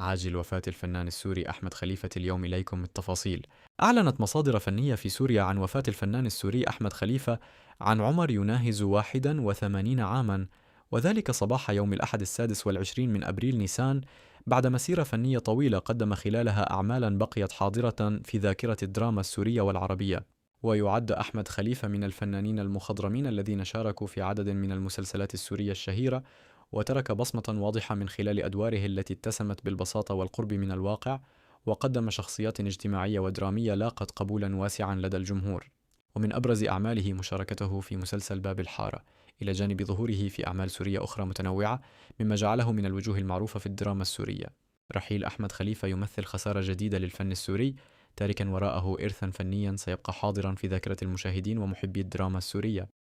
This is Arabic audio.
عاجل وفاة الفنان السوري أحمد خليفة. اليوم إليكم التفاصيل. أعلنت مصادر فنية في سوريا عن وفاة الفنان السوري أحمد خليفة عن عمر يناهز 81 عاما، وذلك صباح يوم الأحد 26 من أبريل نيسان، بعد مسيرة فنية طويلة قدم خلالها أعمالا بقيت حاضرة في ذاكرة الدراما السورية والعربية. ويعد أحمد خليفة من الفنانين المخضرمين الذين شاركوا في عدد من المسلسلات السورية الشهيرة، وترك بصمة واضحة من خلال أدواره التي اتسمت بالبساطة والقرب من الواقع، وقدم شخصيات اجتماعية ودرامية لاقت قبولا واسعا لدى الجمهور. ومن أبرز أعماله مشاركته في مسلسل باب الحارة، إلى جانب ظهوره في أعمال سورية أخرى متنوعة، مما جعله من الوجوه المعروفة في الدراما السورية. رحيل أحمد خليفة يمثل خسارة جديدة للفن السوري، تاركا وراءه إرثا فنيا سيبقى حاضرا في ذاكرة المشاهدين ومحبي الدراما السورية.